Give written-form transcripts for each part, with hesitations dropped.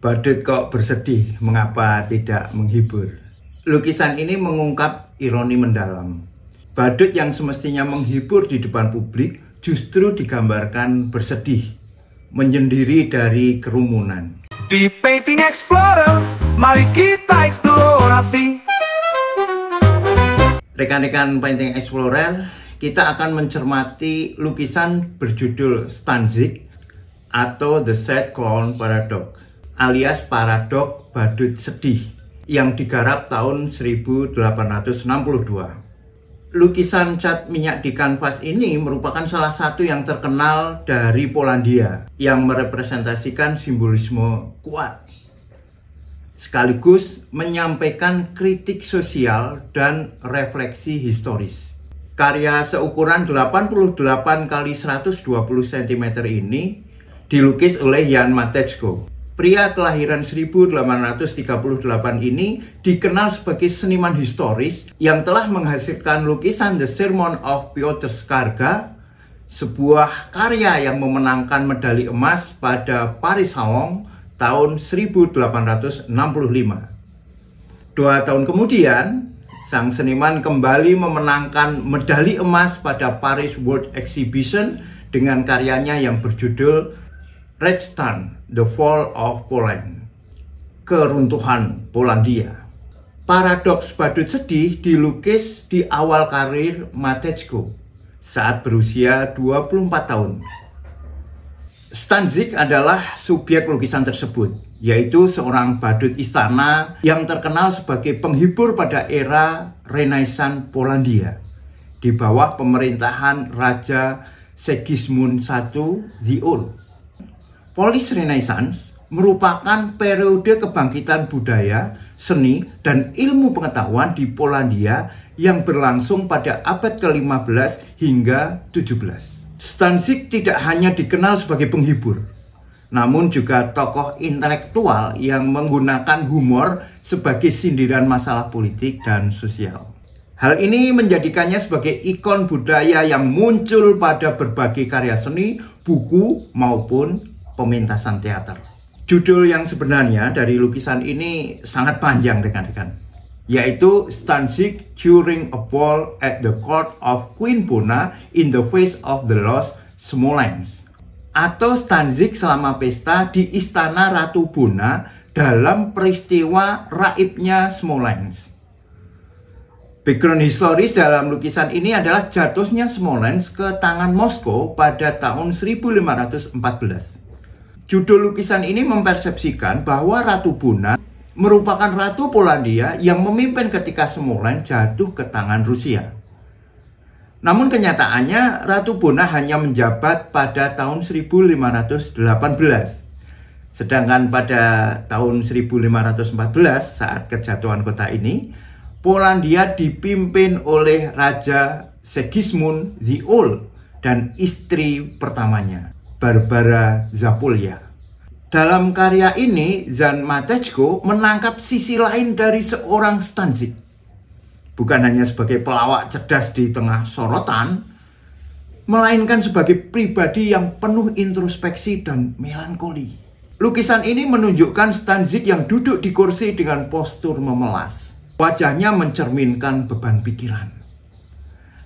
Badut kok bersedih, mengapa tidak menghibur? Lukisan ini mengungkap ironi mendalam. Badut yang semestinya menghibur di depan publik justru digambarkan bersedih, menyendiri dari kerumunan. Di Painting Explorer, mari kita eksplorasi. Rekan-rekan Painting Explorer, kita akan mencermati lukisan berjudul Stanzik atau The Sad Clown Paradox, alias paradok badut sedih, yang digarap tahun 1862. Lukisan cat minyak di kanvas ini merupakan salah satu yang terkenal dari Polandia yang merepresentasikan simbolisme kuat, sekaligus menyampaikan kritik sosial dan refleksi historis. Karya seukuran 88 x 120 cm ini dilukis oleh Jan Matejko. Pria kelahiran 1838 ini dikenal sebagai seniman historis yang telah menghasilkan lukisan The Sermon of Piotr Skarga, sebuah karya yang memenangkan medali emas pada Paris Salon tahun 1865. 2 tahun kemudian, sang seniman kembali memenangkan medali emas pada Paris World Exhibition dengan karyanya yang berjudul Reichstag, The Fall of Poland, keruntuhan Polandia. Paradoks badut sedih dilukis di awal karir Matejko saat berusia 24 tahun. Stanzik adalah subjek lukisan tersebut, yaitu seorang badut istana yang terkenal sebagai penghibur pada era Renaissance Polandia di bawah pemerintahan Raja Sigismund I the Old. Polish Renaissance merupakan periode kebangkitan budaya, seni, dan ilmu pengetahuan di Polandia yang berlangsung pada abad ke-15 hingga 17. Stanzik tidak hanya dikenal sebagai penghibur, namun juga tokoh intelektual yang menggunakan humor sebagai sindiran masalah politik dan sosial. Hal ini menjadikannya sebagai ikon budaya yang muncul pada berbagai karya seni, buku, maupun pementasan teater. Judul yang sebenarnya dari lukisan ini sangat panjang rekan-rekan, yaitu Stanzik during a ball at the court of Queen Bona in the face of the lost Smolensk, atau Stanzik selama pesta di istana Ratu Bona dalam peristiwa raibnya Smolensk. Background historis dalam lukisan ini adalah jatuhnya Smolensk ke tangan Moskow pada tahun 1514. Judul lukisan ini mempersepsikan bahwa Ratu Bona merupakan Ratu Polandia yang memimpin ketika Smolensk jatuh ke tangan Rusia. Namun kenyataannya Ratu Bona hanya menjabat pada tahun 1518. Sedangkan pada tahun 1514 saat kejatuhan kota ini, Polandia dipimpin oleh Raja Sigismund the Old dan istri pertamanya, Barbara Zapolya. Dalam karya ini, Jan Matejko menangkap sisi lain dari seorang Stanzik. Bukan hanya sebagai pelawak cerdas di tengah sorotan, melainkan sebagai pribadi yang penuh introspeksi dan melankoli. Lukisan ini menunjukkan Stanzik yang duduk di kursi dengan postur memelas. Wajahnya mencerminkan beban pikiran.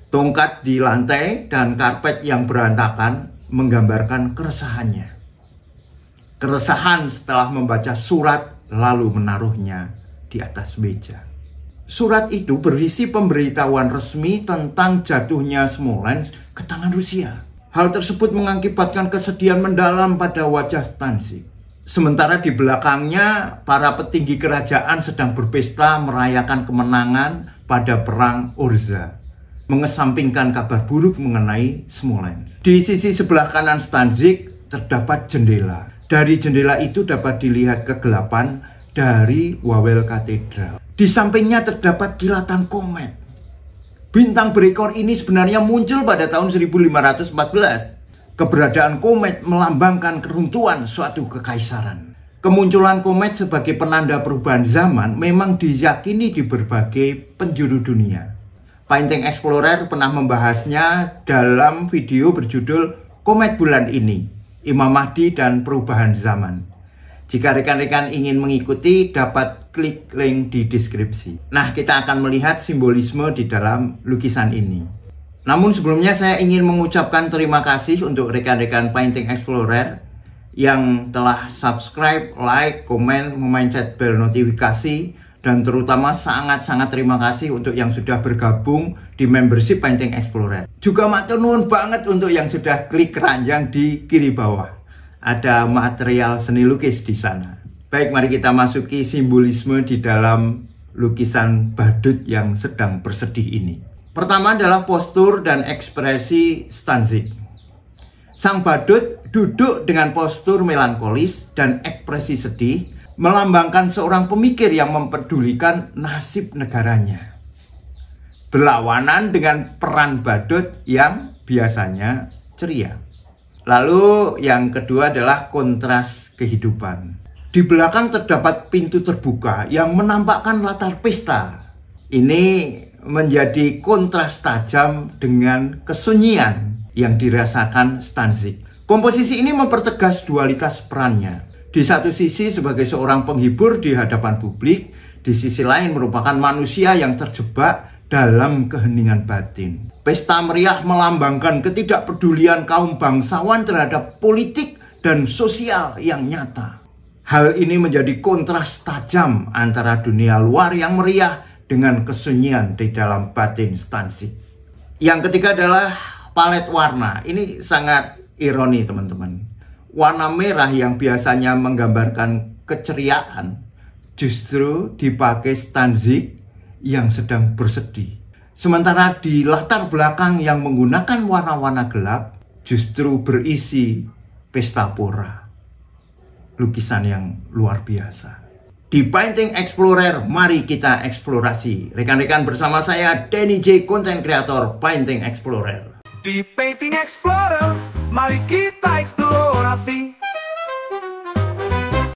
Tongkat di lantai dan karpet yang berantakan menggambarkan keresahannya. Keresahan setelah membaca surat lalu menaruhnya di atas meja. Surat itu berisi pemberitahuan resmi tentang jatuhnya Smolensk ke tangan Rusia. Hal tersebut mengakibatkan kesedihan mendalam pada wajah Stanzik. Sementara di belakangnya, para petinggi kerajaan sedang berpesta merayakan kemenangan pada Perang Orza, mengesampingkan kabar buruk mengenai Smolensk. Di sisi sebelah kanan Stanzik terdapat jendela. Dari jendela itu dapat dilihat kegelapan dari Wawel Katedral. Di sampingnya terdapat kilatan komet. Bintang berekor ini sebenarnya muncul pada tahun 1514. Keberadaan komet melambangkan keruntuhan suatu kekaisaran. Kemunculan komet sebagai penanda perubahan zaman memang diyakini di berbagai penjuru dunia. Painting Explorer pernah membahasnya dalam video berjudul Komet Bulan Ini, Imam Mahdi dan Perubahan Zaman. Jika rekan-rekan ingin mengikuti, dapat klik link di deskripsi. Nah, kita akan melihat simbolisme di dalam lukisan ini. Namun sebelumnya saya ingin mengucapkan terima kasih untuk rekan-rekan Painting Explorer yang telah subscribe, like, komen, memencet bel notifikasi, dan terutama sangat-sangat terima kasih untuk yang sudah bergabung di membership Painting Explorer. Juga matur nuwun banget untuk yang sudah klik keranjang di kiri bawah. Ada material seni lukis di sana. Baik, mari kita masuki simbolisme di dalam lukisan badut yang sedang bersedih ini. Pertama adalah postur dan ekspresi Stanzik. Sang badut duduk dengan postur melankolis dan ekspresi sedih, melambangkan seorang pemikir yang mempedulikan nasib negaranya. Berlawanan dengan peran badut yang biasanya ceria. Lalu yang kedua adalah kontras kehidupan. Di belakang terdapat pintu terbuka yang menampakkan latar pesta. Ini menjadi kontras tajam dengan kesunyian yang dirasakan Stanzik. Komposisi ini mempertegas dualitas perannya. Di satu sisi sebagai seorang penghibur di hadapan publik, di sisi lain merupakan manusia yang terjebak dalam keheningan batin. Pesta meriah melambangkan ketidakpedulian kaum bangsawan terhadap politik dan sosial yang nyata. Hal ini menjadi kontras tajam antara dunia luar yang meriah dengan kesunyian di dalam batin Stanzik. Yang ketiga adalah palet warna. Ini sangat ironi, teman-teman. Warna merah yang biasanya menggambarkan keceriaan justru dipakai Stanzik yang sedang bersedih. Sementara di latar belakang yang menggunakan warna-warna gelap justru berisi pesta pora. Lukisan yang luar biasa. Di Painting Explorer, mari kita eksplorasi. Rekan-rekan, bersama saya Denny J, Content Creator Painting Explorer. Di Painting Explorer, mari kita eksplorasi.